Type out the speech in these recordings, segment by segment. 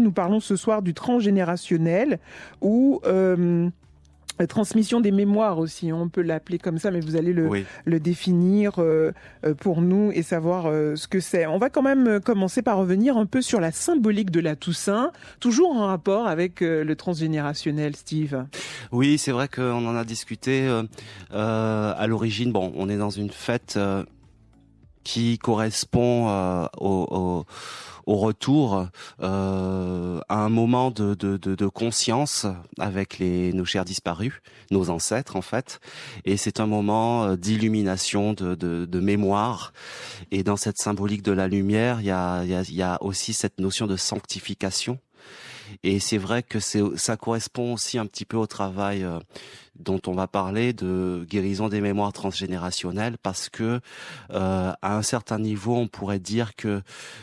nous parlons ce soir du transgénérationnel ou transmission des mémoires aussi, on peut l'appeler comme ça, mais vous allez le définir pour nous et savoir ce que c'est. On va quand même commencer par revenir un peu sur la symbolique de la Toussaint, toujours en rapport avec le transgénérationnel, Steve. Oui, c'est vrai qu'on en a discuté à l'origine. Bon, on est dans une fête qui correspond au retour à un moment de conscience avec nos chers disparus, nos ancêtres en fait, et c'est un moment d'illumination, de mémoire. Et dans cette symbolique de la lumière, il y a aussi cette notion de sanctification. Et c'est vrai que ça correspond aussi un petit peu au travail dont on va parler de guérison des mémoires transgénérationnelles, parce que à un certain niveau, on pourrait dire que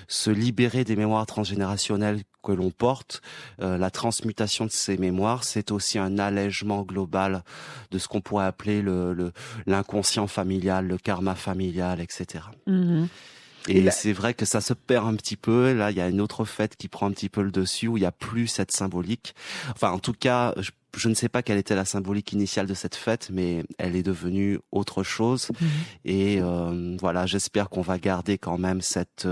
se libérer des mémoires transgénérationnelles que l'on porte, la transmutation de ces mémoires, c'est aussi un allègement global de ce qu'on pourrait appeler l'inconscient familial, le karma familial, etc. Mmh. Et c'est vrai que ça se perd un petit peu. Là, il y a une autre fête qui prend un petit peu le dessus, où il n'y a plus cette symbolique. Enfin, en tout cas, je ne sais pas quelle était la symbolique initiale de cette fête, mais elle est devenue autre chose. Mmh. Et voilà, j'espère qu'on va garder quand même cette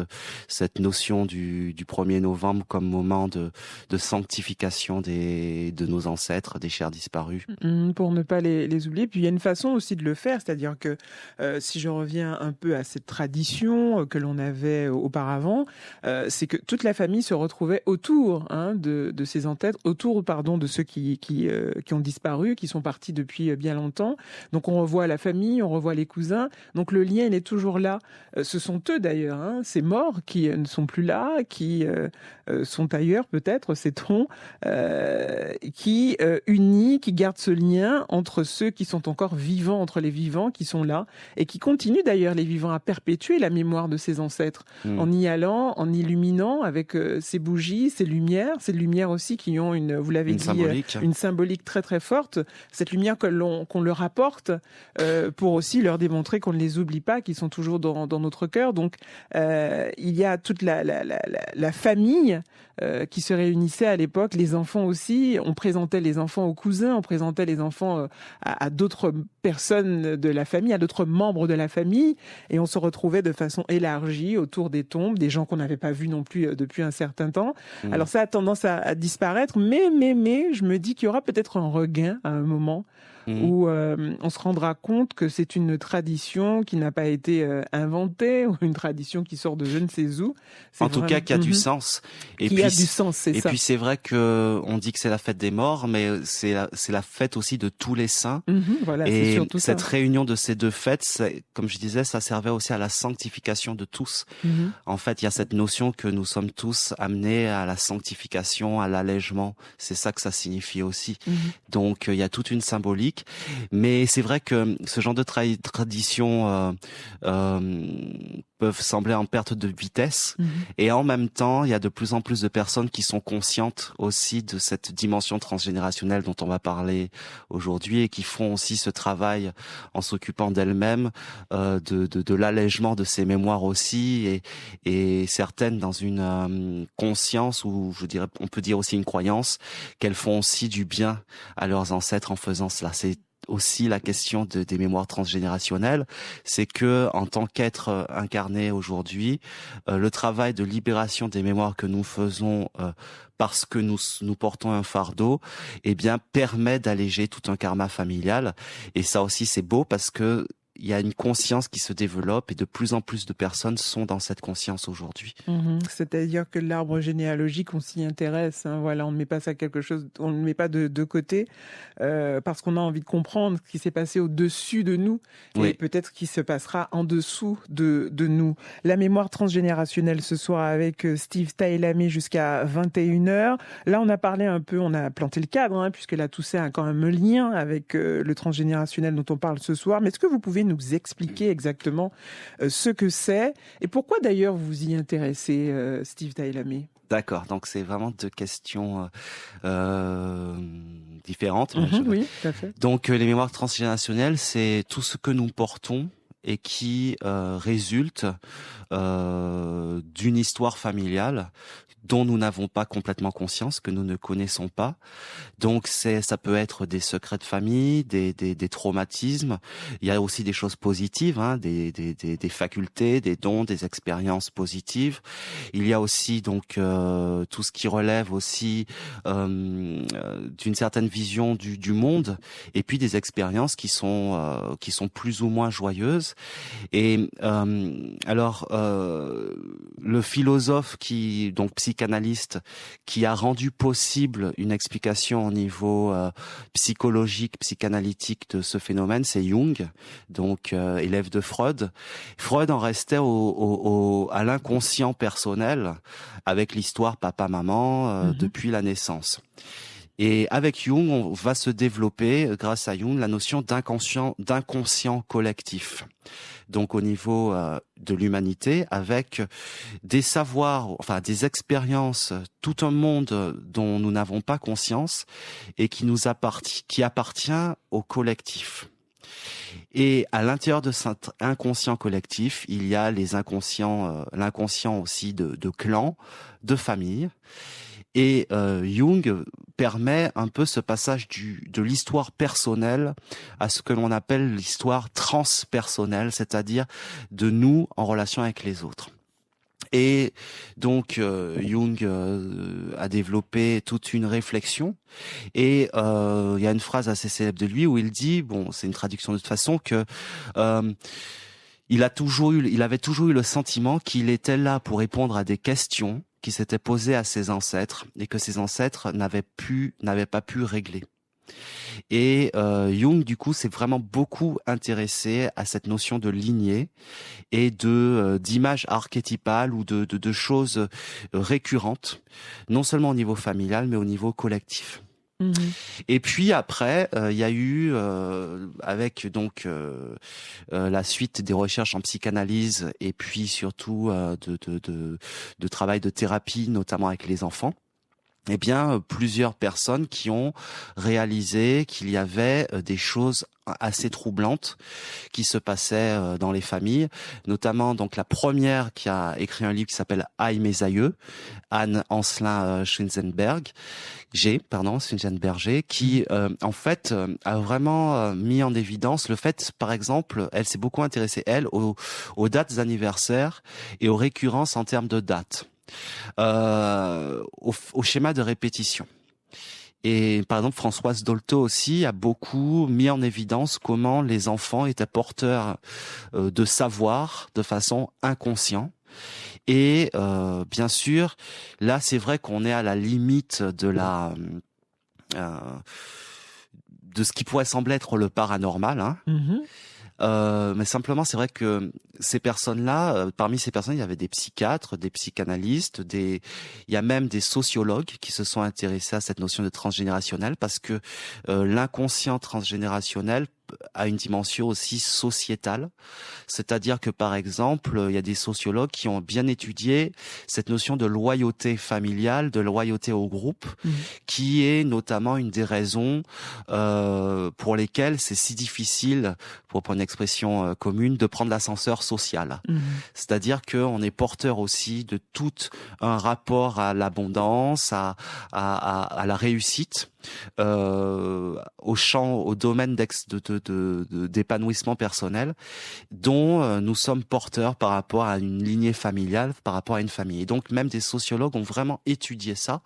notion du 1er novembre comme moment de sanctification de nos ancêtres, des chers disparus. Pour ne pas les oublier. Puis il y a une façon aussi de le faire, c'est-à-dire que si je reviens un peu à cette tradition que l'on avait auparavant, c'est que toute la famille se retrouvait autour de ses ancêtres, autour de ceux qui ont disparu, qui sont partis depuis bien longtemps. Donc on revoit la famille, on revoit les cousins. Donc le lien, il est toujours là. Ce sont eux d'ailleurs, ces morts qui ne sont plus là, qui sont ailleurs peut-être, sait-on, qui unit, qui garde ce lien entre ceux qui sont encore vivants, entre les vivants qui sont là, et qui continuent d'ailleurs, les vivants, à perpétuer la mémoire de ses ancêtres, en y allant, en illuminant avec ces bougies, ces lumières aussi qui ont vous l'avez dit, une symbolique très très forte, cette lumière qu'on leur apporte pour aussi leur démontrer qu'on ne les oublie pas, qu'ils sont toujours dans notre cœur. Donc il y a toute la famille qui se réunissait à l'époque, les enfants aussi, on présentait les enfants aux cousins, on présentait les enfants à d'autres personnes de la famille, à d'autres membres de la famille, et on se retrouvait de façon élargie autour des tombes, des gens qu'on n'avait pas vus non plus depuis un certain temps. Mmh. Alors ça a tendance à disparaître, mais je me dis qu'il y aura peut-être un regain à un moment où on se rendra compte que c'est une tradition qui n'a pas été inventée, ou une tradition qui sort de je ne sais où. En tout cas, qui a du sens. Et qui a du sens, c'est ça. Et puis c'est vrai que on dit que c'est la fête des morts, mais c'est la fête aussi de tous les saints. Voilà, et c'est surtout cette ça. réunion de ces deux fêtes, comme je disais, ça servait aussi à la sanctification de tous. En fait, il y a cette notion que nous sommes tous amenés à la sanctification, à l'allègement. C'est ça que ça signifie aussi. Donc, il y a toute une symbolique. Mais c'est vrai que ce genre de traditions peuvent sembler en perte de vitesse. Et en même temps, il y a de plus en plus de personnes qui sont conscientes aussi de cette dimension transgénérationnelle dont on va parler aujourd'hui, et qui font aussi ce travail en s'occupant d'elles-mêmes, de l'allègement de ces mémoires aussi, et certaines dans une conscience, ou je dirais, on peut dire aussi une croyance, qu'elles font aussi du bien à leurs ancêtres en faisant cela. C'est aussi la question des mémoires transgénérationnelles, c'est que en tant qu'être incarné aujourd'hui, le travail de libération des mémoires que nous faisons parce que nous portons un fardeau, eh bien permet d'alléger tout un karma familial. Et ça aussi c'est beau, parce que il y a une conscience qui se développe, et de plus en plus de personnes sont dans cette conscience aujourd'hui. C'est-à-dire que l'arbre généalogique, on s'y intéresse. Voilà, on ne met pas ça on ne met pas de côté parce qu'on a envie de comprendre ce qui s'est passé au-dessus de nous, et peut-être ce qui se passera en dessous de nous. La mémoire transgénérationnelle ce soir avec Steve Taillamé jusqu'à 21h. Là, on a parlé un peu, on a planté le cadre, puisque la Toussaint a quand même un lien avec le transgénérationnel dont on parle ce soir. Mais est-ce que vous pouvez nous expliquer exactement ce que c'est, et pourquoi d'ailleurs vous vous y intéressez, Steve Taillamé? D'accord, donc c'est vraiment deux questions différentes. Oui, tout à fait. Donc les mémoires transgénérationnelles, c'est tout ce que nous portons et qui résulte d'une histoire familiale, dont nous n'avons pas complètement conscience, que nous ne connaissons pas. Donc ça peut être des secrets de famille, des traumatismes. Il y a aussi des choses positives, hein, des facultés, des dons, des expériences positives. Il y a aussi donc tout ce qui relève aussi d'une certaine vision du monde, et puis des expériences qui sont plus ou moins joyeuses. Et alors le philosophe donc psychanalyste, qui a rendu possible une explication au niveau psychologique, psychanalytique de ce phénomène, c'est Jung, donc élève de Freud. Freud en restait à l'inconscient personnel, avec l'histoire papa-maman depuis la naissance. Et avec Jung, on va se développer, grâce à Jung, la notion d'inconscient collectif. Donc au niveau de l'humanité, avec des savoirs, enfin des expériences, tout un monde dont nous n'avons pas conscience et qui appartient au collectif. Et à l'intérieur de cet inconscient collectif, il y a l'inconscient aussi de clans, de familles. Et Jung permet un peu ce passage de l'histoire personnelle à ce que l'on appelle l'histoire transpersonnelle, c'est-à-dire de nous en relation avec les autres. Et donc Jung a développé toute une réflexion, et il y a une phrase assez célèbre de lui où il dit, bon, c'est une traduction de toute façon, que il avait toujours eu le sentiment qu'il était là pour répondre à des questions qui s'étaient posées à ses ancêtres et que ses ancêtres n'avaient pas pu régler. Et Jung, du coup, s'est vraiment beaucoup intéressé à cette notion de lignée et d'images archétypales ou de choses récurrentes, non seulement au niveau familial, mais au niveau collectif. Et puis après, il y a eu avec donc la suite des recherches en psychanalyse, et puis surtout de travail de thérapie, notamment avec les enfants. Eh bien, plusieurs personnes qui ont réalisé qu'il y avait des choses assez troublantes qui se passaient dans les familles, notamment donc la première qui a écrit un livre qui s'appelle Aïe mes aïeux, Anne Ancelin Schwinzenberger, qui en fait a vraiment mis en évidence le fait, par exemple, elle s'est beaucoup intéressée aux dates anniversaires et aux récurrences en termes de dates. Au schéma de répétition. Et par exemple, Françoise Dolto aussi a beaucoup mis en évidence comment les enfants étaient porteurs de savoir de façon inconsciente. Et bien sûr, là, c'est vrai qu'on est à la limite de ce qui pourrait sembler être le paranormal, hein. Mais simplement, c'est vrai que ces personnes-là, parmi ces personnes, il y avait des psychiatres, des psychanalystes, il y a même des sociologues qui se sont intéressés à cette notion de transgénérationnel, parce que l'inconscient transgénérationnel a une dimension aussi sociétale. C'est-à-dire que, par exemple, il y a des sociologues qui ont bien étudié cette notion de loyauté familiale, de loyauté au groupe, qui est notamment une des raisons pour lesquelles c'est si difficile, pour prendre une expression commune, de prendre l'ascenseur social. C'est-à-dire qu'on est porteur aussi de tout un rapport à l'abondance, à la réussite, au domaine d'épanouissement personnel, dont nous sommes porteurs par rapport à une lignée familiale, par rapport à une famille. Et donc même des sociologues ont vraiment étudié ça,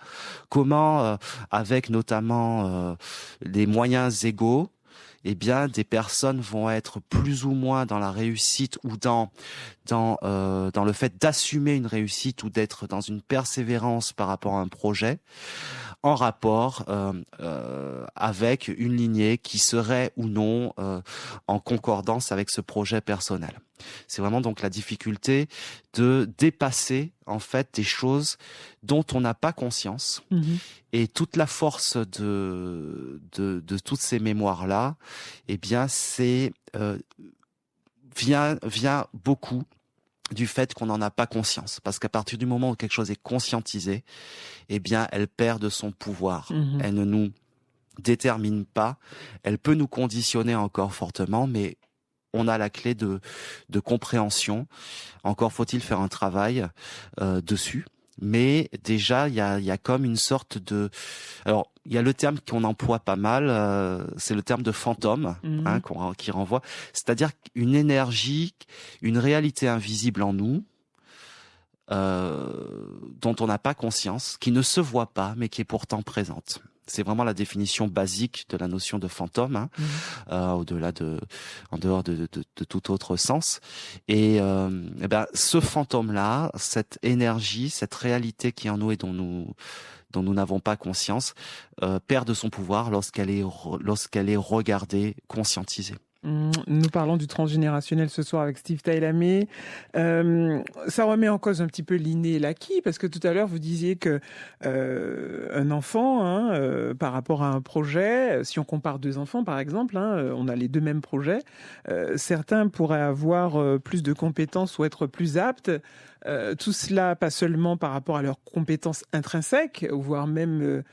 comment avec notamment des moyens égaux, eh bien, des personnes vont être plus ou moins dans la réussite ou dans le fait d'assumer une réussite ou d'être dans une persévérance par rapport à un projet, en rapport avec une lignée qui serait ou non en concordance avec ce projet personnel. C'est vraiment donc la difficulté de dépasser en fait des choses dont on n'a pas conscience. Et toute la force de toutes ces mémoires-là, eh bien, vient beaucoup du fait qu'on n'en a pas conscience. Parce qu'à partir du moment où quelque chose est conscientisé, eh bien, elle perd de son pouvoir. Elle ne nous détermine pas. Elle peut nous conditionner encore fortement, mais on a la clé de compréhension. Encore faut-il faire un travail dessus. mais déjà il y a comme une sorte de, alors il y a le terme qu'on emploie pas mal, c'est le terme de fantôme, hein, qui renvoie, c'est-à-dire une énergie, une réalité invisible en nous, dont on n'a pas conscience, qui ne se voit pas, mais qui est pourtant présente. C'est vraiment la définition basique de la notion de fantôme, hein, en dehors de tout autre sens. Et, ce fantôme-là, cette énergie, cette réalité qui est en nous et dont nous n'avons pas conscience, perd de son pouvoir lorsqu'elle est regardée, conscientisée. Nous parlons du transgénérationnel ce soir avec Steve Tailamé. Ça remet en cause un petit peu l'inné et l'acquis, parce que tout à l'heure vous disiez que un enfant, par rapport à un projet, si on compare deux enfants par exemple, on a les deux mêmes projets, certains pourraient avoir plus de compétences ou être plus aptes. Tout cela, pas seulement par rapport à leurs compétences intrinsèques, voire même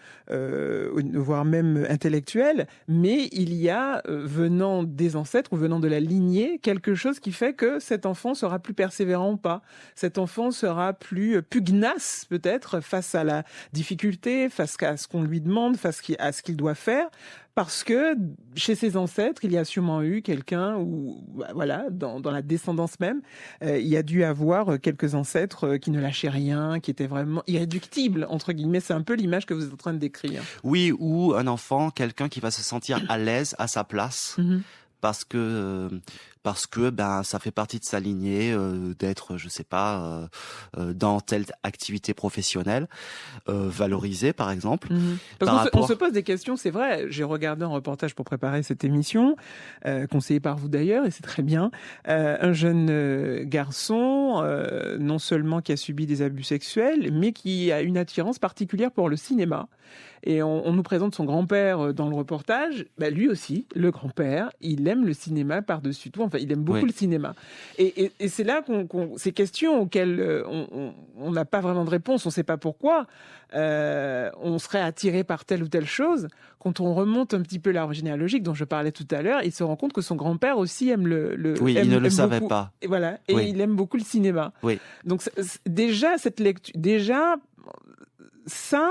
intellectuelles, mais il y a, venant des ancêtres ou venant de la lignée, quelque chose qui fait que cet enfant sera plus persévérant ou pas. Cet enfant sera plus pugnace, peut-être, face à la difficulté, face à ce qu'on lui demande, face à ce qu'il doit faire. Parce que chez ses ancêtres, il y a sûrement eu quelqu'un, ou voilà, dans la descendance même, il y a dû avoir quelques ancêtres qui ne lâchaient rien, qui étaient vraiment irréductibles, entre guillemets. C'est un peu l'image que vous êtes en train de décrire. Oui, ou un enfant, quelqu'un qui va se sentir à l'aise à sa place. Parce que ça fait partie de sa lignée d'être, je sais pas, dans telle activité professionnelle valorisée par exemple. Parce qu'on se pose des questions, c'est vrai. J'ai regardé un reportage pour préparer cette émission, conseillé par vous d'ailleurs, et c'est très bien. Un jeune garçon, non seulement qui a subi des abus sexuels, mais qui a une attirance particulière pour le cinéma. Et on nous présente son grand-père dans le reportage. Lui aussi, le grand-père, il aime le cinéma par-dessus tout. Enfin, il aime beaucoup le cinéma. Et c'est là ces questions auxquelles on n'a pas vraiment de réponse, on ne sait pas pourquoi, on serait attiré par telle ou telle chose. Quand on remonte un petit peu l'arbre généalogique dont je parlais tout à l'heure, il se rend compte que son grand-père aussi aime Oui, il ne le savait pas. Et voilà. Et il aime beaucoup le cinéma. Oui. Donc, déjà, cette lecture, ça...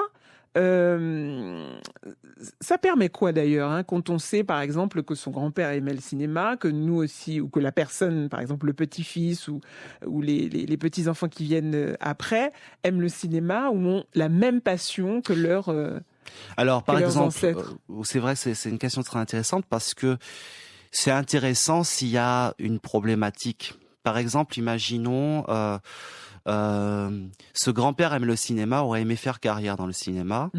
ça permet quoi d'ailleurs, quand on sait par exemple que son grand-père aimait le cinéma, que nous aussi, ou que la personne, par exemple le petit-fils ou les petits-enfants qui viennent après, aiment le cinéma ou ont la même passion que leurs Alors par exemple, ancêtres. C'est vrai, c'est une question très intéressante parce que c'est intéressant s'il y a une problématique. Par exemple, imaginons... ce grand-père aime le cinéma, aurait aimé faire carrière dans le cinéma,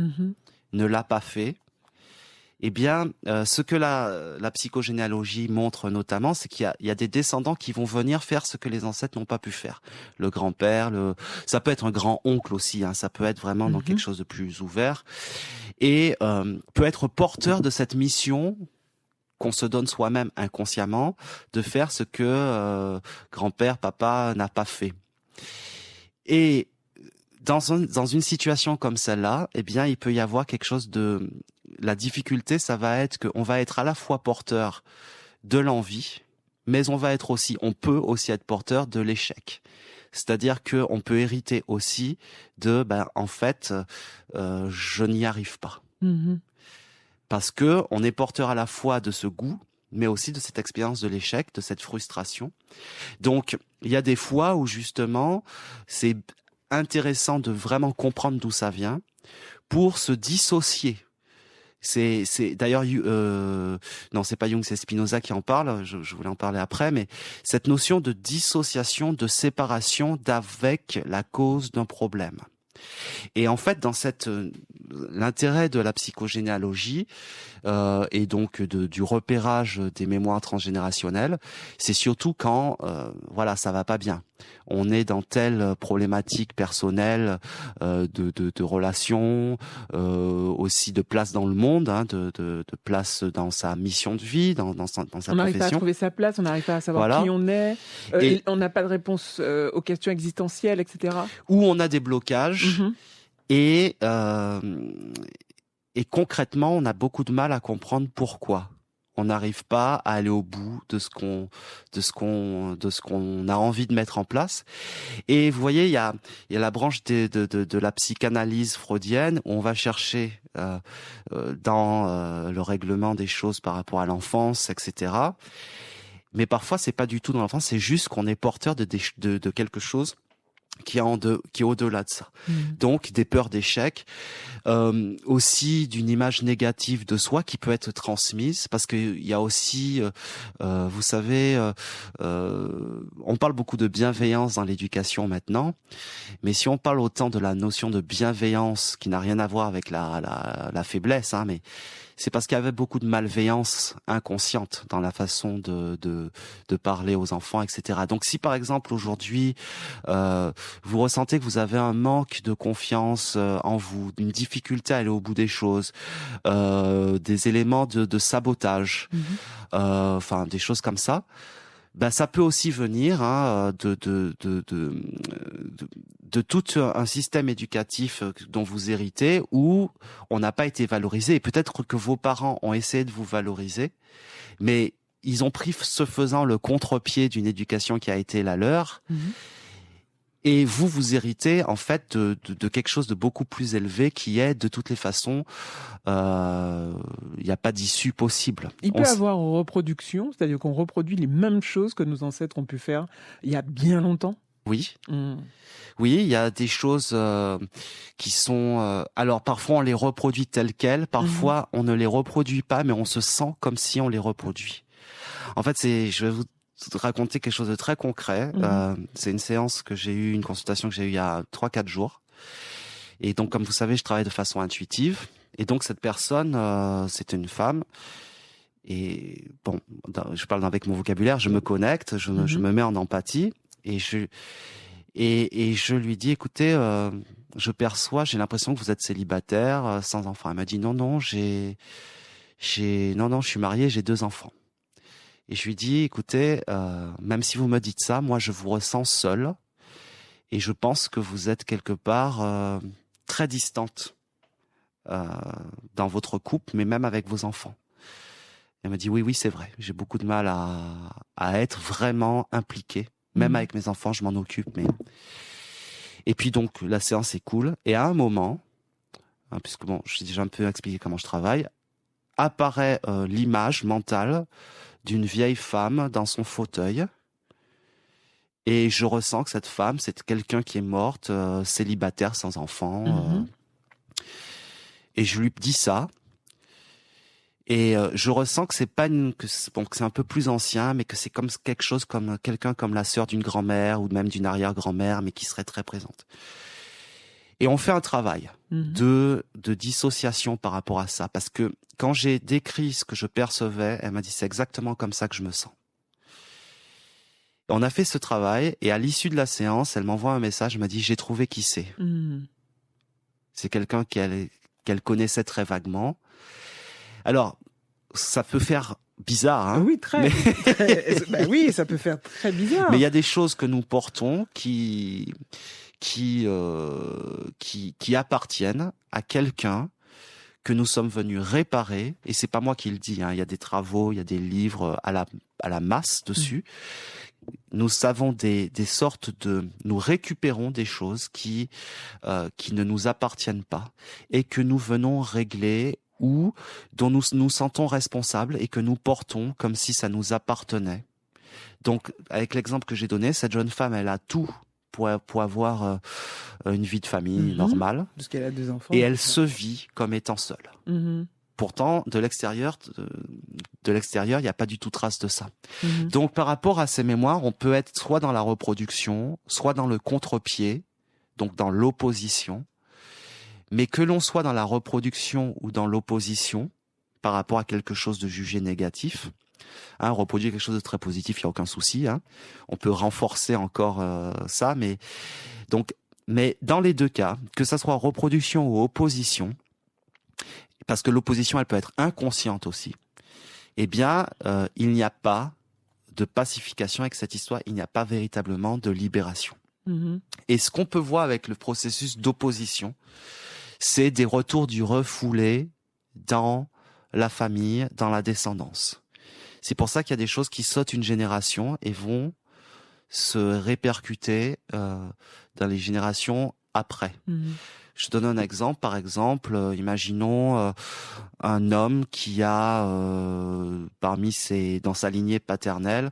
ne l'a pas fait. Eh bien, ce que la psychogénéalogie montre notamment, c'est qu'il y a des descendants qui vont venir faire ce que les ancêtres n'ont pas pu faire. Le grand-père, ça peut être un grand-oncle aussi, ça peut être vraiment dans quelque chose de plus ouvert, et peut être porteur de cette mission qu'on se donne soi-même inconsciemment, de faire ce que grand-père, papa n'a pas fait. Et dans une situation comme celle-là, eh bien, il peut y avoir quelque chose de... La difficulté, ça va être qu'on va être à la fois porteur de l'envie, mais on peut aussi être porteur de l'échec. C'est-à-dire que on peut hériter aussi de, en fait, je n'y arrive pas. Parce que on est porteur à la fois de ce goût, mais aussi de cette expérience de l'échec, de cette frustration. Donc, il y a des fois où justement, c'est intéressant de vraiment comprendre d'où ça vient pour se dissocier. C'est d'ailleurs non, c'est pas Jung, c'est Spinoza qui en parle. Je voulais en parler après, mais cette notion de dissociation, de séparation d'avec la cause d'un problème. Et en fait, dans l'intérêt de la psychogénéalogie et donc du repérage des mémoires transgénérationnelles, c'est surtout quand ça va pas bien. On est dans telle problématique personnelle de relations, aussi de place dans le monde, de place dans sa mission de vie, dans sa profession. On n'arrive pas à trouver sa place, on n'arrive pas à savoir qui on est, et on n'a pas de réponse aux questions existentielles, etc. Où on a des blocages. Et concrètement, on a beaucoup de mal à comprendre pourquoi on n'arrive pas à aller au bout de ce qu'on a envie de mettre en place. Et vous voyez, il y a la branche de la psychanalyse freudienne où on va chercher dans le règlement des choses par rapport à l'enfance, etc. Mais parfois, c'est pas du tout dans l'enfance, c'est juste qu'on est porteur de quelque chose qui est au-delà de ça. Donc des peurs d'échec, aussi d'une image négative de soi qui peut être transmise, parce qu'il y a aussi, vous savez, on parle beaucoup de bienveillance dans l'éducation maintenant, mais si on parle autant de la notion de bienveillance qui n'a rien à voir avec la faiblesse, hein, mais c'est parce qu'il y avait beaucoup de malveillance inconsciente dans la façon de parler aux enfants, etc. Donc si par exemple aujourd'hui vous ressentez que vous avez un manque de confiance en vous, une difficulté à aller au bout des choses, des éléments de sabotage, enfin des choses comme ça, ben ça peut aussi venir de tout un système éducatif dont vous héritez où on n'a pas été valorisé. Et peut-être que vos parents ont essayé de vous valoriser, mais ils ont pris ce faisant le contre-pied d'une éducation qui a été la leur. Et vous héritez en fait de quelque chose de beaucoup plus élevé qui est de toutes les façons, il n'y a pas d'issue possible. Il peut avoir reproduction, c'est-à-dire qu'on reproduit les mêmes choses que nos ancêtres ont pu faire il y a bien longtemps. Oui. Oui, il y a des choses qui sont... alors parfois on les reproduit telles quelles, parfois on ne les reproduit pas, mais on se sent comme si on les reproduit. En fait, je vais vous raconter quelque chose de très concret. C'est une séance que j'ai eue, une consultation que j'ai eue il y a 3-4 jours. Et donc, comme vous savez, je travaille de façon intuitive. Et donc, cette personne, c'était une femme. Et bon, je parle avec mon vocabulaire, je me connecte, je me mets en empathie. Et je lui dis, écoutez, j'ai l'impression que vous êtes célibataire, sans enfant. Elle m'a dit, non, je suis marié, j'ai 2 enfants. Et je lui dis, écoutez, même si vous me dites ça, moi je vous ressens seule et je pense que vous êtes quelque part très distante dans votre couple, mais même avec vos enfants. Elle m'a dit, oui, c'est vrai, j'ai beaucoup de mal à être vraiment impliquée, même avec mes enfants, je m'en occupe. Mais... Et puis donc la séance est cool, et à un moment, puisque bon, j'ai déjà un peu expliqué comment je travaille, apparaît l'image mentale d'une vieille femme dans son fauteuil. Et je ressens que cette femme, c'est quelqu'un qui est morte, célibataire, sans enfant. Et je lui dis ça. Et je ressens que c'est pas que c'est un peu plus ancien, mais que c'est comme quelque chose comme quelqu'un comme la sœur d'une grand-mère ou même d'une arrière-grand-mère, mais qui serait très présente. Et on fait un travail de dissociation par rapport à ça. Parce que quand j'ai décrit ce que je percevais, elle m'a dit c'est exactement comme ça que je me sens. Et on a fait ce travail et à l'issue de la séance, elle m'envoie un message, elle m'a dit j'ai trouvé qui c'est. C'est quelqu'un qu'elle connaissait très vaguement. Alors, ça peut faire bizarre, hein. Oui, oui, ça peut faire très bizarre. Mais il y a des choses que nous portons qui appartiennent à quelqu'un que nous sommes venus réparer, et c'est pas moi qui le dis, hein. Il y a des travaux, il y a des livres à la masse dessus. Nous savons des sortes nous récupérons des choses qui ne nous appartiennent pas et que nous venons régler ou dont nous nous sentons responsables et que nous portons comme si ça nous appartenait. Donc, avec l'exemple que j'ai donné, cette jeune femme, elle a tout pour avoir une vie de famille normale. Parce qu'elle a 2 enfants. Et elle se vit comme étant seule. Pourtant, de l'extérieur, il n'y a pas du tout trace de ça. Donc, par rapport à ces mémoires, on peut être soit dans la reproduction, soit dans le contre-pied, donc dans l'opposition. Mais que l'on soit dans la reproduction ou dans l'opposition, par rapport à quelque chose de jugé négatif, reproduire quelque chose de très positif, il n'y a aucun souci. On peut renforcer encore ça, mais dans les 2 cas, que ça soit reproduction ou opposition, parce que l'opposition, elle peut être inconsciente aussi, eh bien, il n'y a pas de pacification avec cette histoire, il n'y a pas véritablement de libération. Et ce qu'on peut voir avec le processus d'opposition, c'est des retours du refoulé dans la famille, dans la descendance. C'est pour ça qu'il y a des choses qui sautent une génération et vont se répercuter dans les générations après. Je donne un exemple. Par exemple, imaginons un homme qui a dans sa lignée paternelle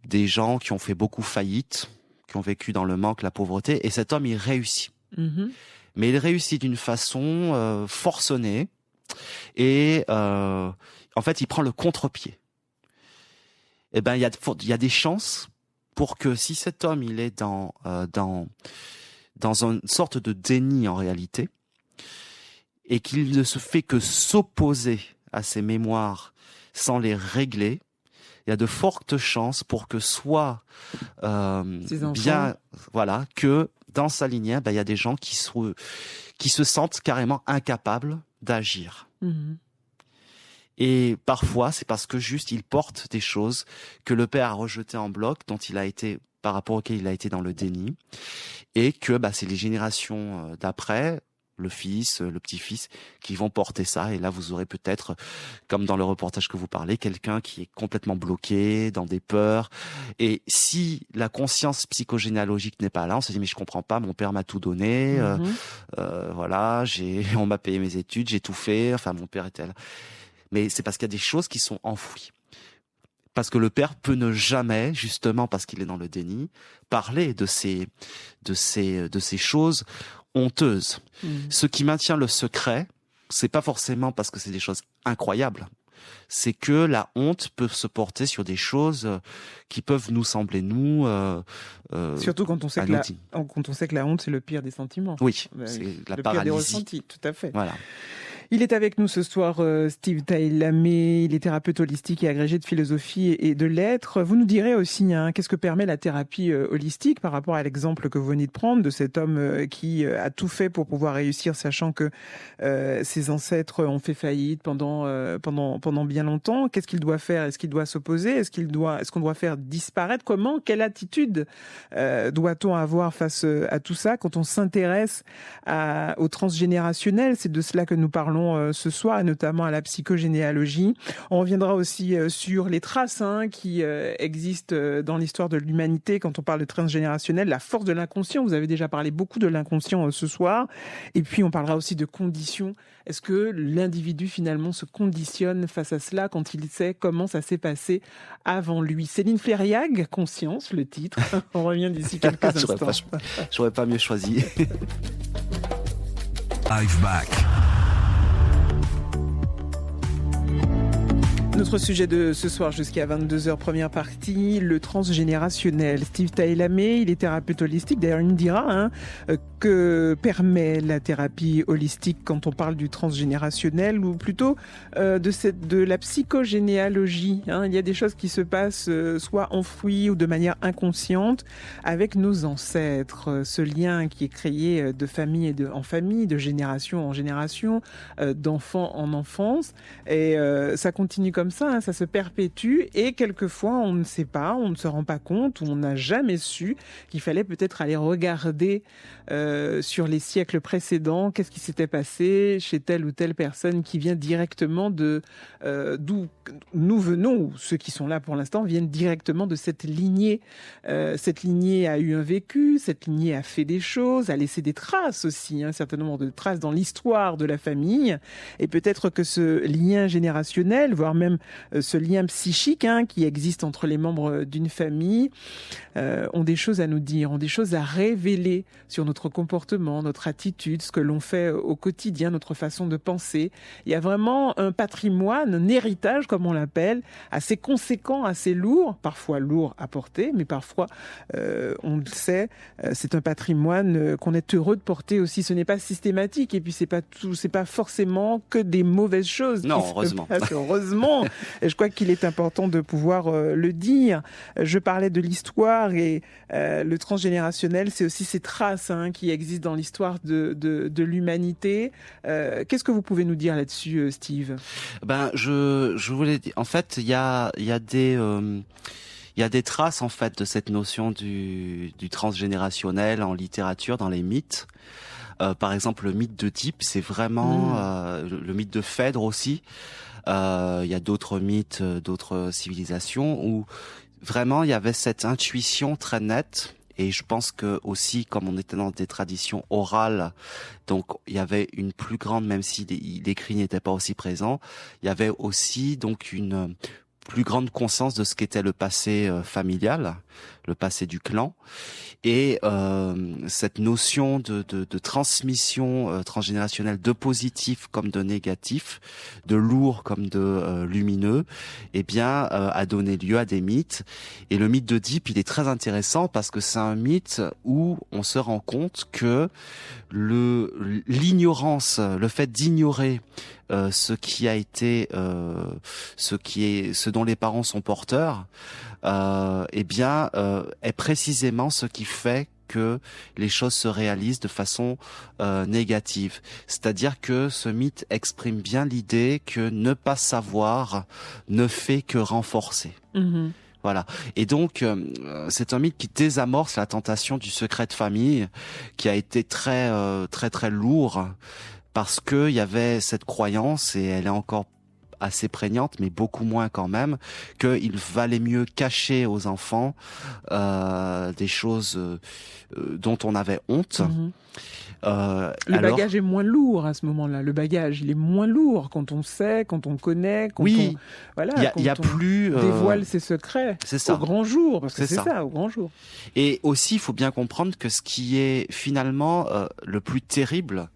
des gens qui ont fait beaucoup faillite, qui ont vécu dans le manque, la pauvreté, et cet homme il réussit. Mais il réussit d'une façon forcenée et en fait il prend le contre-pied. Eh ben il y a des chances pour que si cet homme il est dans une sorte de déni en réalité, et qu'il ne se fait que s'opposer à ses mémoires sans les régler, il y a de fortes chances pour que soit que dans sa lignée, il y a des gens qui se sentent carrément incapables d'agir. Et parfois, c'est parce que juste il porte des choses que le père a rejetées en bloc, par rapport auxquelles il a été dans le déni, et que c'est les générations d'après, le fils, le petit-fils, qui vont porter ça. Et là, vous aurez peut-être, comme dans le reportage que vous parlez, quelqu'un qui est complètement bloqué dans des peurs. Et si la conscience psychogénéalogique n'est pas là, on se dit mais je comprends pas, mon père m'a tout donné, on m'a payé mes études, j'ai tout fait. Enfin, mon père était là. Mais c'est parce qu'il y a des choses qui sont enfouies. Parce que le père peut ne jamais, justement parce qu'il est dans le déni, parler de ces choses honteuses. Ce qui maintient le secret, c'est pas forcément parce que c'est des choses incroyables. C'est que la honte peut se porter sur des choses qui peuvent nous sembler surtout quand on sait que la honte c'est le pire des sentiments. Oui, c'est la paralysie. Pire des ressentis, tout à fait. Voilà. Il est avec nous ce soir, Steve Taillamé. Il est thérapeute holistique et agrégé de philosophie et de lettres. Vous nous direz aussi, qu'est-ce que permet la thérapie holistique par rapport à l'exemple que vous venez de prendre de cet homme qui a tout fait pour pouvoir réussir, sachant que ses ancêtres ont fait faillite pendant bien longtemps. Qu'est-ce qu'il doit faire? Est-ce qu'il doit s'opposer? Est-ce qu'on doit faire disparaître? Quelle attitude doit-on avoir face à tout ça quand on s'intéresse au transgénérationnel? C'est de cela que nous parlons ce soir, et notamment à la psychogénéalogie. On reviendra aussi sur les traces qui existent dans l'histoire de l'humanité quand on parle de transgénérationnel, la force de l'inconscient. Vous avez déjà parlé beaucoup de l'inconscient ce soir. Et puis on parlera aussi de conditions. Est-ce que l'individu finalement se conditionne face à cela quand il sait comment ça s'est passé avant lui? Céline Flériag, Conscience, le titre. On revient d'ici quelques instants. J'aurais pas mieux choisi. I've back. Notre sujet de ce soir jusqu'à 22h, première partie, le transgénérationnel. Steve Taillamé, il est thérapeute holistique. D'ailleurs, il me dira que permet la thérapie holistique quand on parle du transgénérationnel, ou plutôt de la psychogénéalogie. Il y a des choses qui se passent soit enfouies ou de manière inconsciente avec nos ancêtres. Ce lien qui est créé de famille en famille, de génération en génération, d'enfant en enfance. Et ça continue comme ça, ça se perpétue, et quelquefois on ne sait pas, on ne se rend pas compte, ou on n'a jamais su qu'il fallait peut-être aller regarder sur les siècles précédents qu'est-ce qui s'était passé chez telle ou telle personne qui vient directement d'où nous venons, ou ceux qui sont là pour l'instant viennent directement de cette lignée. Cette lignée a eu un vécu, cette lignée a fait des choses, a laissé des traces aussi, un certain nombre de traces dans l'histoire de la famille, et peut-être que ce lien générationnel, voire même ce lien psychique qui existe entre les membres d'une famille, ont des choses à nous dire, ont des choses à révéler sur notre comportement, notre attitude, ce que l'on fait au quotidien, notre façon de penser. Il y a vraiment un patrimoine, un héritage, comme on l'appelle, assez conséquent, assez lourd, parfois lourd à porter, mais parfois, on le sait, c'est un patrimoine qu'on est heureux de porter aussi. Ce n'est pas systématique, et puis c'est pas forcément que des mauvaises choses. Non, heureusement. Heureusement. Et je crois qu'il est important de pouvoir le dire. Je parlais de l'histoire, et le transgénérationnel, c'est aussi ces traces qui existent dans l'histoire de l'humanité. Qu'est-ce que vous pouvez nous dire là-dessus, Steve? Je voulais dire, en fait, il y a des traces en fait de cette notion du transgénérationnel en littérature, dans les mythes. Par exemple, le mythe d'Oedipe, c'est vraiment le mythe de Phèdre aussi. Il y a d'autres mythes, d'autres civilisations où vraiment il y avait cette intuition très nette. Et je pense que aussi, comme on était dans des traditions orales, donc il y avait une plus grande, même si l'écrit n'était pas aussi présent, il y avait aussi donc une plus grande conscience de ce qu'était le passé familial, le passé du clan. Et cette notion de transmission transgénérationnelle, de positif comme de négatif, de lourd comme de lumineux, eh bien, a donné lieu à des mythes. Et le mythe d'Oedipe, il est très intéressant parce que c'est un mythe où on se rend compte que l'ignorance, le fait d'ignorer ce qui a été, ce dont les parents sont porteurs, eh bien, est précisément ce qui fait que les choses se réalisent de façon négative. C'est-à-dire que ce mythe exprime bien l'idée que ne pas savoir ne fait que renforcer. Mhm. Voilà. Et donc, c'est un mythe qui désamorce la tentation du secret de famille, qui a été très, très, très lourd, parce que il y avait cette croyance, et elle est encore assez prégnante, mais beaucoup moins quand même, qu'il valait mieux cacher aux enfants des choses dont on avait honte. Mhm. Le bagage est moins lourd à ce moment-là. Le bagage, il est moins lourd quand on sait, quand on connaît, quand oui, on voilà, il y a plus dévoile ses secrets c'est ça. au grand jour, parce que C'est c'est ça. ça, au grand jour. Et aussi, il faut bien comprendre que ce qui est finalement le plus terrible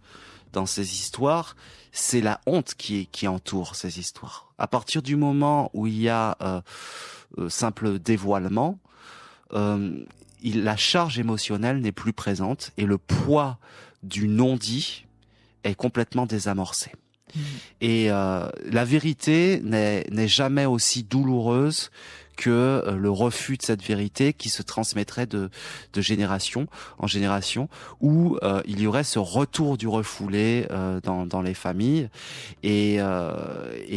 dans ces histoires, c'est la honte qui entoure ces histoires. À partir du moment où il y a simple dévoilement, la charge émotionnelle n'est plus présente et le poids du non-dit est complètement désamorcé. Mmh. Et la vérité n'est jamais aussi douloureuse que le refus de cette vérité qui se transmettrait de génération en génération, où il y aurait ce retour du refoulé dans les familles. Et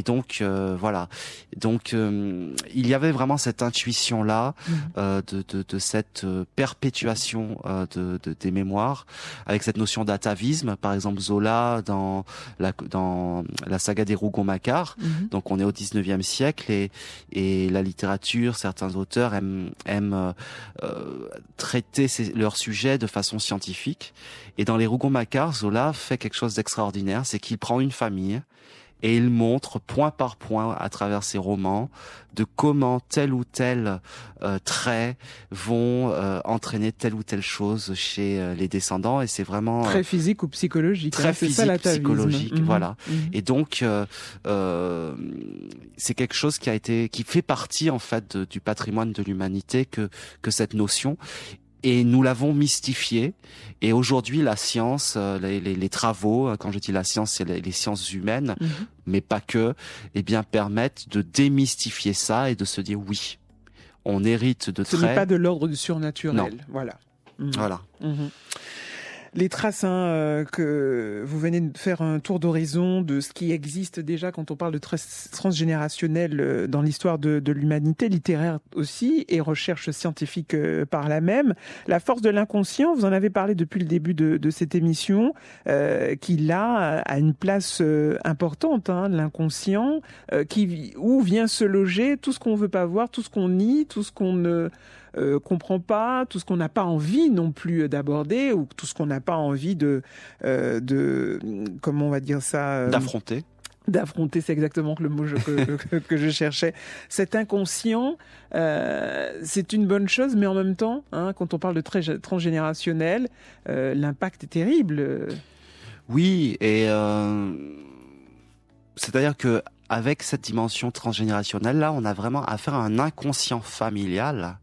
donc, voilà. Donc, il y avait vraiment cette intuition-là de cette perpétuation des mémoires, avec cette notion d'atavisme. Par exemple, Zola, dans la saga des Rougon-Macquart, donc on est au 19e siècle, et la littérature, certains auteurs aiment traiter leur sujet de façon scientifique. Et dans les Rougon-Macquart, Zola fait quelque chose d'extraordinaire, c'est qu'il prend une famille et il montre point par point à travers ses romans de comment tel ou tel trait vont entraîner telle ou telle chose chez les descendants, et c'est vraiment très physique ou psychologique. Très physique, psychologique, voilà. Et donc c'est quelque chose qui fait partie en fait du patrimoine de l'humanité que cette notion. Et nous l'avons mystifié. Et aujourd'hui, la science, les travaux, quand je dis la science, c'est les sciences humaines, mais pas que, eh bien, permettent de démystifier ça et de se dire oui, on hérite de traits. Ce n'est pas de l'ordre du surnaturel. Non. Voilà. Voilà. Les traces, que vous venez de faire un tour d'horizon de ce qui existe déjà quand on parle de transgénérationnel dans l'histoire de l'humanité, littéraire aussi, et recherche scientifique par là même. La force de l'inconscient, vous en avez parlé depuis le début de cette émission, qui là a une place importante, l'inconscient, où vient se loger tout ce qu'on veut pas voir, tout ce qu'on nie, tout ce qu'on ne comprend pas, tout ce qu'on n'a pas envie non plus d'aborder, ou tout ce qu'on n'a pas envie de comment on va dire ça, d'affronter, c'est exactement le mot que je cherchais. Cet inconscient, c'est une bonne chose, mais en même temps, quand on parle de transgénérationnel, l'impact est terrible. Oui, et c'est-à-dire que avec cette dimension transgénérationnelle, là, on a vraiment affaire à un inconscient familial,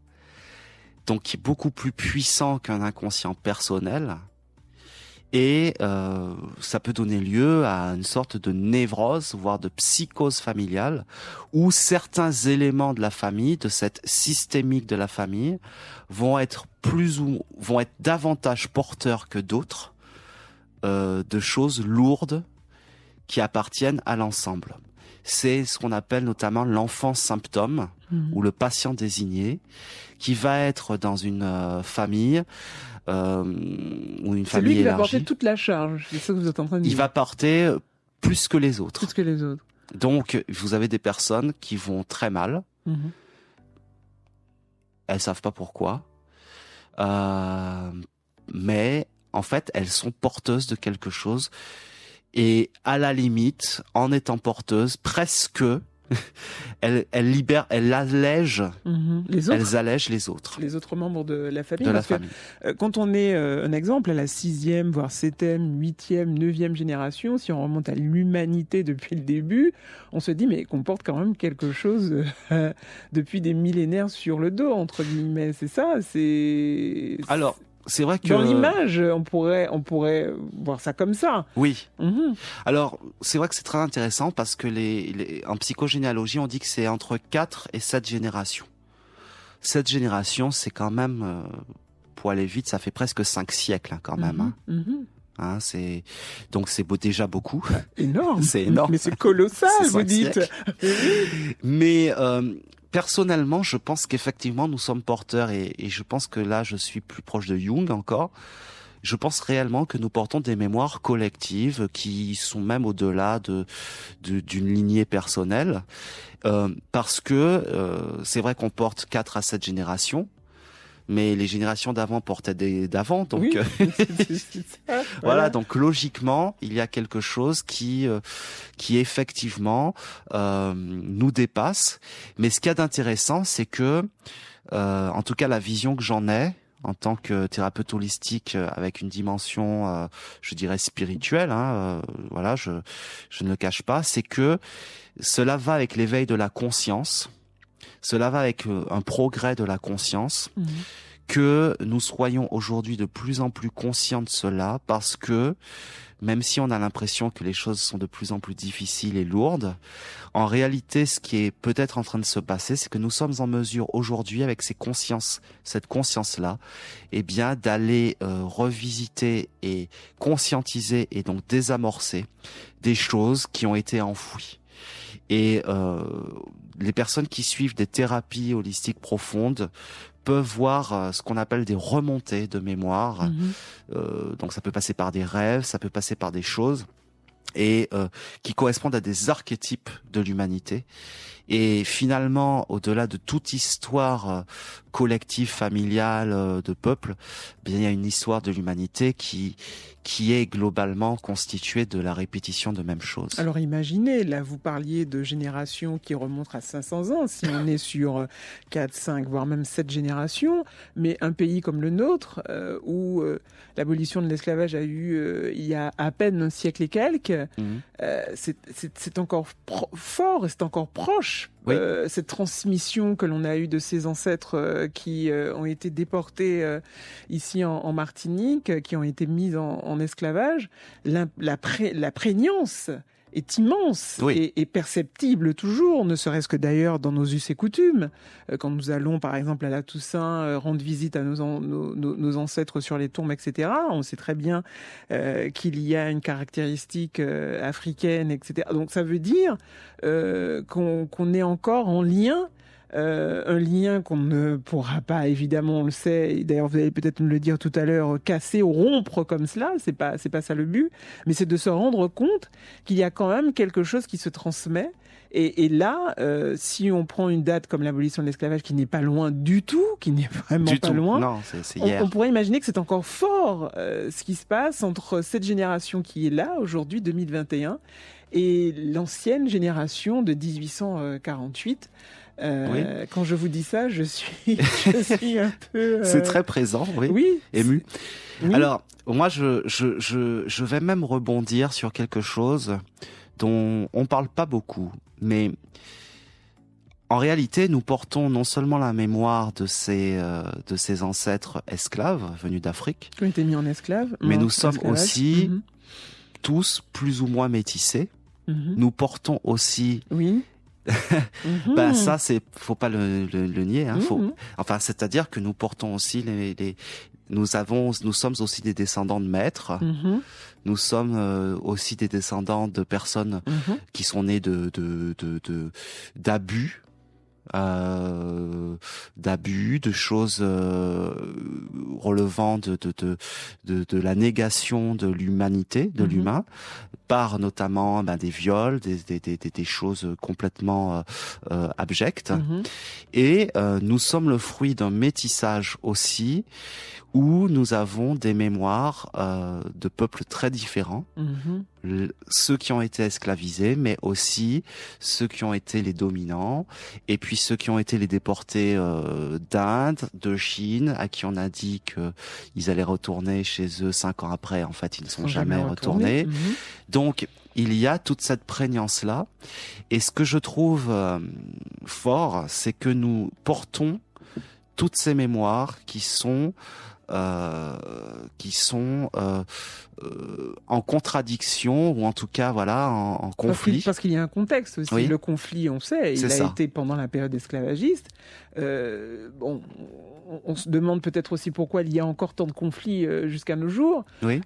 donc qui est beaucoup plus puissant qu'un inconscient personnel. Et ça peut donner lieu à une sorte de névrose, voire de psychose familiale, où certains éléments de la famille, de cette systémique de la famille, vont être davantage porteurs que d'autres de choses lourdes qui appartiennent à l'ensemble. C'est ce qu'on appelle notamment l'enfant symptôme ou le patient désigné, qui va être dans une famille ou une famille élargie. C'est lui qui va porter toute la charge. C'est ça que vous êtes en train de dire. Il va porter plus que les autres. Plus que les autres. Donc, vous avez des personnes qui vont très mal. Elles savent pas pourquoi. Mais en fait, elles sont porteuses de quelque chose. Et à la limite, en étant porteuses, presque, elles libèrent, elles allègent, elles allègent les autres. Les autres membres de la famille. De la famille. Quand on est, un exemple, à la 6e, voire 7e, 8e, 9e génération, si on remonte à l'humanité depuis le début, on se dit, mais qu'on porte quand même quelque chose depuis des millénaires sur le dos, entre guillemets. C'est ça, Alors, c'est vrai que dans l'image, on pourrait voir ça comme ça. Oui. Alors, c'est vrai que c'est très intéressant parce que en psychogénéalogie, on dit que c'est entre 4 et 7 générations. 7 générations, c'est quand même, pour aller vite, ça fait presque 5 siècles quand même. Donc c'est déjà beaucoup. Énorme. C'est énorme. Mais c'est colossal, vous dites. Mais personnellement, je pense qu'effectivement, nous sommes porteurs et je pense que là, je suis plus proche de Jung encore. Je pense réellement que nous portons des mémoires collectives qui sont même au-delà d'une lignée personnelle. Parce que c'est vrai qu'on porte 4 à 7 générations. Mais les générations d'avant portaient d'avant, donc oui, voilà. Donc logiquement, il y a quelque chose qui effectivement nous dépasse. Mais ce qu'il y a d'intéressant, c'est que, en tout cas, la vision que j'en ai en tant que thérapeute holistique avec une dimension, je dirais spirituelle, voilà, je ne le cache pas, c'est que cela va avec l'éveil de la conscience. Cela va avec un progrès de la conscience, que nous soyons aujourd'hui de plus en plus conscients de cela, parce que même si on a l'impression que les choses sont de plus en plus difficiles et lourdes, en réalité, ce qui est peut-être en train de se passer, c'est que nous sommes en mesure aujourd'hui, avec cette conscience-là, eh bien, d'aller revisiter et conscientiser et donc désamorcer des choses qui ont été enfouies. Et les personnes qui suivent des thérapies holistiques profondes peuvent voir ce qu'on appelle des remontées de mémoire. Donc ça peut passer par des rêves, ça peut passer par des choses et qui correspondent à des archétypes de l'humanité. Et finalement, au-delà de toute histoire collective, familiale, de peuple, bien il y a une histoire de l'humanité qui est globalement constituée de la répétition de mêmes choses. Alors imaginez, là vous parliez de générations qui remontent à 500 ans, si on est sur 4, 5, voire même 7 générations, mais un pays comme le nôtre, où l'abolition de l'esclavage a eu il y a à peine un siècle et quelques, c'est encore fort, c'est encore proche. Oui. Cette transmission que l'on a eue de ces ancêtres qui ont été déportés ici en Martinique, qui ont été mis en esclavage, la prégnance est immense et perceptible toujours, ne serait-ce que d'ailleurs dans nos us et coutumes. Quand nous allons par exemple à la Toussaint rendre visite à nos ancêtres sur les tombes, etc., on sait très bien qu'il y a une caractéristique africaine, etc. Donc ça veut dire qu'on est encore en lien, un lien qu'on ne pourra pas, évidemment, on le sait, et d'ailleurs vous allez peut-être me le dire tout à l'heure, casser ou rompre comme cela, c'est pas ça le but, mais c'est de se rendre compte qu'il y a quand même quelque chose qui se transmet. Et là, si on prend une date comme l'abolition de l'esclavage, qui n'est pas loin du tout, qui n'est vraiment pas loin, non, c'est hier. On pourrait imaginer que c'est encore fort ce qui se passe entre cette génération qui est là, aujourd'hui, 2021, et l'ancienne génération de 1848. Quand je vous dis ça, je suis un peu... C'est très présent, ému. Oui. Alors, moi, je vais même rebondir sur quelque chose dont on parle pas beaucoup, mais en réalité, nous portons non seulement la mémoire de ces ancêtres esclaves venus d'Afrique, qui ont été mis en esclaves, mais nous sommes aussi tous plus ou moins métissés. Nous portons aussi... Oui. Ben ça, faut pas le nier. Enfin, c'est-à-dire que nous portons aussi nous sommes aussi des descendants de maîtres. Nous sommes aussi des descendants de personnes qui sont nées d'abus d'abus, de choses relevant de la négation de l'humanité, de l'humain, par notamment des viols, des choses complètement abjectes. Et nous sommes le fruit d'un métissage aussi, où nous avons des mémoires de peuples très différents, ceux qui ont été esclavisés, mais aussi ceux qui ont été les dominants, et puis ceux qui ont été les déportés d'Inde, de Chine, à qui on a dit qu'ils allaient retourner chez eux 5 ans après. En fait, ils ne sont jamais retournés. Donc, il y a toute cette prégnance-là. Et ce que je trouve fort, c'est que nous portons toutes ces mémoires qui sont en contradiction, ou en tout cas en conflit. Parce qu'il y a un contexte aussi. Oui. Le conflit, on sait, il a été pendant la période esclavagiste. On se demande peut-être aussi pourquoi il y a encore tant de conflits jusqu'à nos jours. Oui.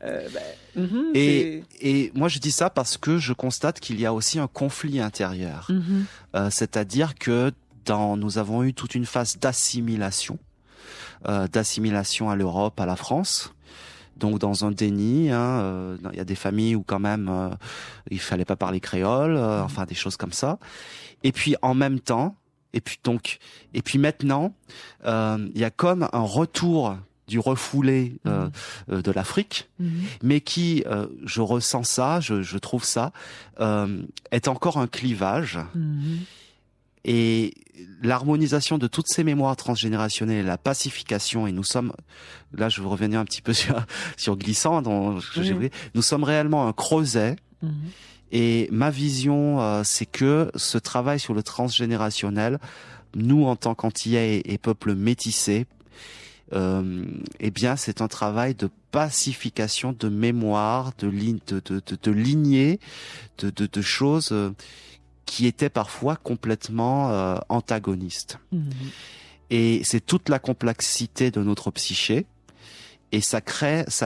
Et moi je dis ça parce que je constate qu'il y a aussi un conflit intérieur. C'est-à-dire que nous avons eu toute une phase d'assimilation à l'Europe, à la France. Donc dans un déni, il y a des familles où quand même il fallait pas parler créole, enfin des choses comme ça. Et puis en même temps, et puis maintenant, il y a comme un retour du refoulé de l'Afrique, mais qui, je ressens ça, je trouve ça, est encore un clivage. Et l'harmonisation de toutes ces mémoires transgénérationnelles, la pacification, et nous sommes, là je veux revenir un petit peu sur Glissant, nous sommes réellement un creuset. Et ma vision, c'est que ce travail sur le transgénérationnel, nous en tant qu'Antillais et peuple métissé, eh bien c'est un travail de pacification, de mémoire, de lignée, de choses qui étaient parfois complètement antagonistes. Et c'est toute la complexité de notre psyché, et ça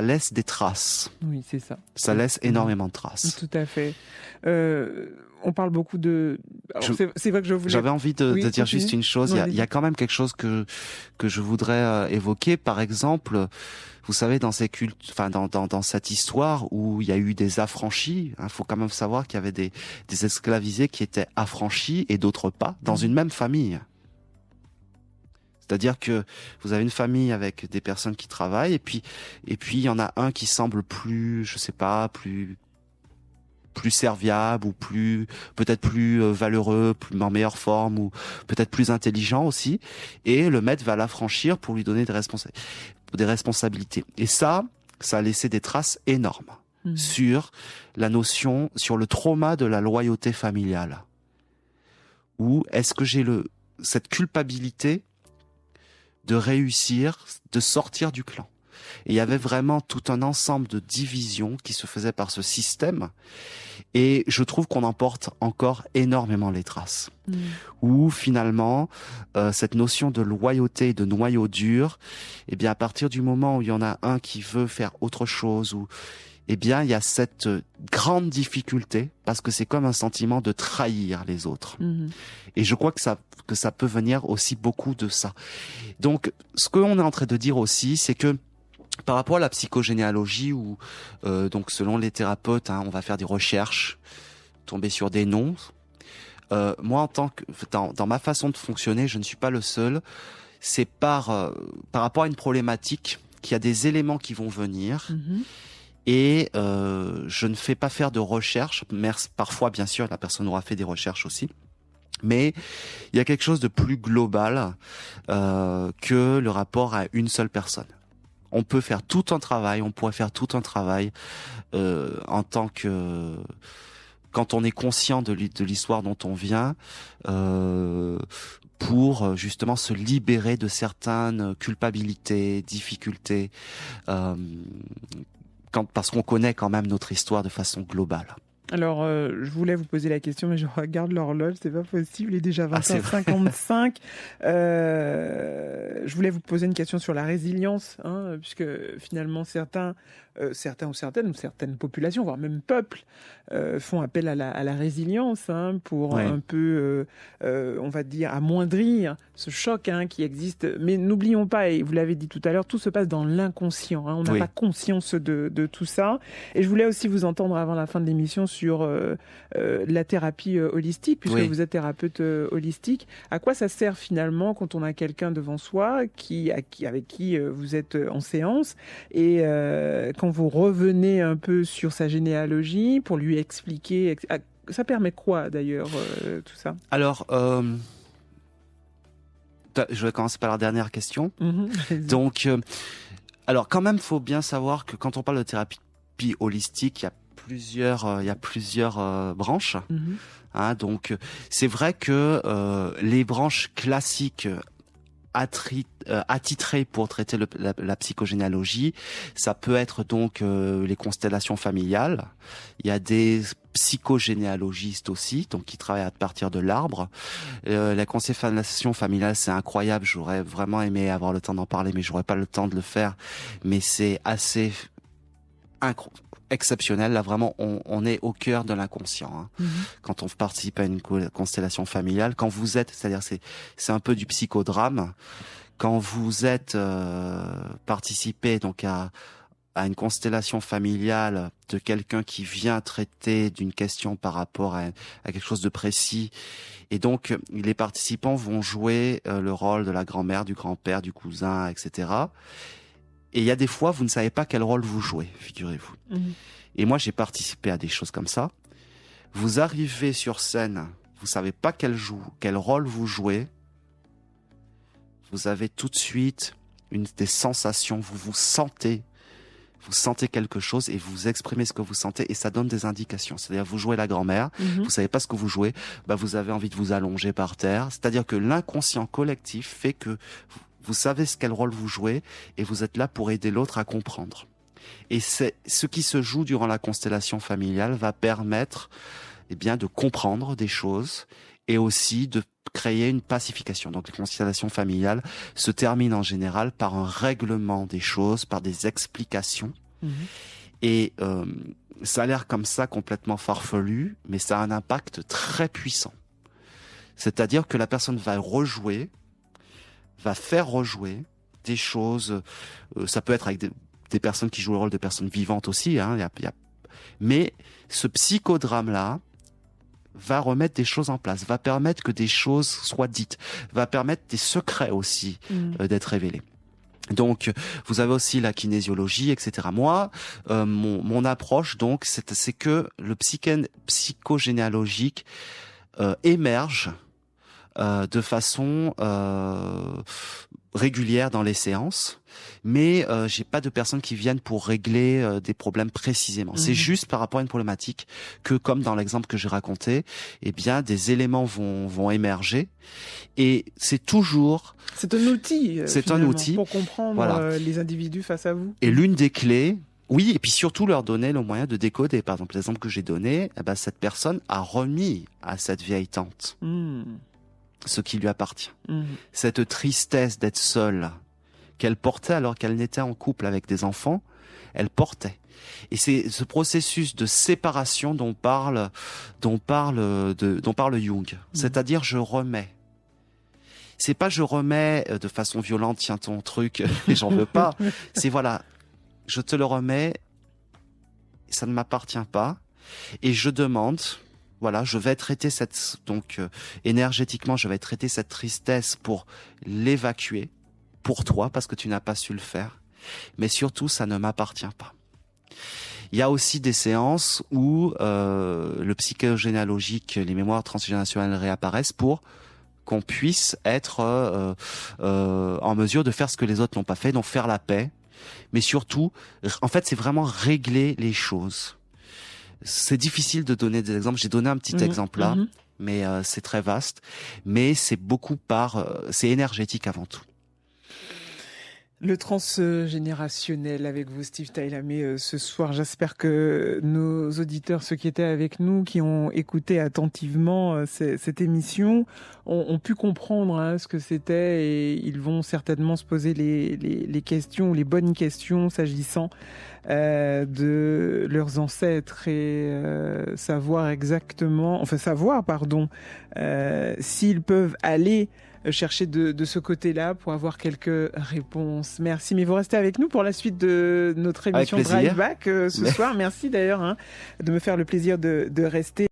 laisse des traces. Oui, c'est ça. Ça laisse énormément de traces. Tout à fait. On parle beaucoup de... C'est vrai que j'avais envie de dire juste une chose. Il y a quand même quelque chose que je voudrais évoquer. Par exemple, vous savez, dans ces cultes, enfin dans cette histoire où il y a eu des affranchis, faut quand même savoir qu'il y avait des esclavisés qui étaient affranchis et d'autres pas dans une même famille. C'est-à-dire que vous avez une famille avec des personnes qui travaillent, et puis il y en a un qui semble plus, je sais pas, plus serviable, ou peut-être plus valeureux, en meilleure forme, ou peut-être plus intelligent aussi, et le maître va l'affranchir pour lui donner des responsabilités. Et ça a laissé des traces énormes sur la notion, sur le trauma de la loyauté familiale. Ou est-ce que j'ai cette culpabilité de réussir, de sortir du clan. Et il y avait vraiment tout un ensemble de divisions qui se faisaient par ce système. Et je trouve qu'on en porte encore énormément les traces. Où finalement, cette notion de loyauté, de noyau dur, eh bien à partir du moment où il y en a un qui veut faire autre chose, eh bien il y a cette grande difficulté, parce que c'est comme un sentiment de trahir les autres. Et je crois que ça peut venir aussi beaucoup de ça. Donc, ce qu'on est en train de dire aussi, c'est que par rapport à la psychogénéalogie, où donc selon les thérapeutes, on va faire des recherches, tomber sur des noms. Moi, dans ma façon de fonctionner, je ne suis pas le seul. C'est par rapport à une problématique qu'il y a des éléments qui vont venir. Et je ne fais pas faire de recherche. Parfois, bien sûr, la personne aura fait des recherches aussi. Mais il y a quelque chose de plus global que le rapport à une seule personne. On pourrait faire tout un travail en tant que... Quand on est conscient de l'histoire dont on vient, pour justement se libérer de certaines culpabilités, difficultés, parce qu'on connaît quand même notre histoire de façon globale. Alors, je voulais vous poser la question, mais je regarde l'horloge, c'est pas possible, il est déjà Ah, c'est 20h55. Je voulais vous poser une question sur la résilience, hein, puisque finalement certains ou certaines populations, voire même peuples, font appel à la résilience, hein, pour ouais. un peu, on va dire, amoindrir ce choc, hein, qui existe. Mais n'oublions pas, et vous l'avez dit tout à l'heure, tout se passe dans l'inconscient, hein, on n'a Oui. pas conscience de tout ça. Et je voulais aussi vous entendre avant la fin de l'émission sur la thérapie holistique, puisque Oui. vous êtes thérapeute holistique. À quoi ça sert finalement quand on a quelqu'un devant soi avec qui vous êtes en séance, et quand vous revenez un peu sur sa généalogie pour lui expliquer, ça permet quoi d'ailleurs, tout ça? Alors, je vais commencer par la dernière question. Allez-y. Donc, alors quand même, faut bien savoir que quand on parle de thérapie holistique, il y a plusieurs branches. Mhm. Hein, donc, c'est vrai que les branches classiques attitrées pour traiter la psychogénéalogie, ça peut être donc les constellations familiales. Il y a des psychogénéalogistes aussi, donc qui travaillent à partir de l'arbre. La constellation familiale, c'est incroyable. J'aurais vraiment aimé avoir le temps d'en parler, mais j'aurais pas le temps de le faire. Mais c'est assez exceptionnel. Là, vraiment, on est au cœur de l'inconscient. Hein. Mhm. Quand on participe à une constellation familiale, quand vous êtes, c'est-à-dire c'est un peu du psychodrame. Quand vous êtes participé donc à une constellation familiale de quelqu'un qui vient traiter d'une question par rapport à quelque chose de précis, et donc les participants vont jouer le rôle de la grand-mère, du grand-père, du cousin, etc. Et il y a des fois, vous ne savez pas quel rôle vous jouez, figurez-vous. Mhm. Et moi, j'ai participé à des choses comme ça. Vous arrivez sur scène, vous savez pas quel rôle vous jouez. Vous avez tout de suite des sensations, vous sentez quelque chose et vous exprimez ce que vous sentez et ça donne des indications. C'est-à-dire, vous jouez la grand-mère, vous savez pas ce que vous jouez, vous avez envie de vous allonger par terre. C'est-à-dire que l'inconscient collectif fait que vous savez quel rôle vous jouez et vous êtes là pour aider l'autre à comprendre. Et c'est ce qui se joue durant la constellation familiale va permettre, de comprendre des choses et aussi de créer une pacification. Donc les constellations familiales se terminent en général par un règlement des choses, par des explications. Mhm. Et ça a l'air comme ça complètement farfelu, mais ça a un impact très puissant. C'est-à-dire que la personne va faire rejouer des choses. Ça peut être avec des personnes qui jouent le rôle de personnes vivantes aussi. Hein, mais ce psychodrame-là va remettre des choses en place, va permettre que des choses soient dites, va permettre des secrets aussi d'être révélés. Donc, vous avez aussi la kinésiologie, etc. Moi, mon approche, donc, c'est que le psychogénéalogique émerge de façon régulière dans les séances, mais j'ai pas de personnes qui viennent pour régler des problèmes précisément. C'est juste par rapport à une problématique que, comme dans l'exemple que j'ai raconté, des éléments vont émerger et c'est toujours... C'est un outil. C'est un outil pour comprendre les individus face à vous. Et l'une des clés, oui, et puis surtout leur donner le moyen de décoder. Par exemple, l'exemple que j'ai donné, cette personne a remis à cette vieille tante ce qui lui appartient. Cette tristesse d'être seule qu'elle portait alors qu'elle n'était en couple avec des enfants, elle portait. Et c'est ce processus de séparation dont parle Jung. C'est-à-dire, je remets. C'est pas je remets de façon violente, tiens ton truc, et j'en veux pas. C'est je te le remets, ça ne m'appartient pas, et je demande, je vais traiter énergétiquement, je vais traiter cette tristesse pour l'évacuer, pour toi, parce que tu n'as pas su le faire. Mais surtout, ça ne m'appartient pas. Il y a aussi des séances où le psychogénéalogique, les mémoires transgénérationnelles réapparaissent pour qu'on puisse être en mesure de faire ce que les autres n'ont pas fait, donc faire la paix. Mais surtout, en fait, c'est vraiment régler les choses. C'est difficile de donner des exemples. J'ai donné un petit exemple là, mais c'est très vaste. Mais c'est beaucoup c'est énergétique avant tout. Le transgénérationnel avec vous, Steve Tailamé, ce soir. J'espère que nos auditeurs, ceux qui étaient avec nous, qui ont écouté attentivement cette émission, ont pu comprendre ce que c'était et ils vont certainement se poser les questions, les bonnes questions s'agissant de leurs ancêtres et savoir, s'ils peuvent aller chercher de ce côté-là pour avoir quelques réponses. Merci, mais vous restez avec nous pour la suite de notre émission Drive Back ce soir. Merci d'ailleurs de me faire le plaisir de rester.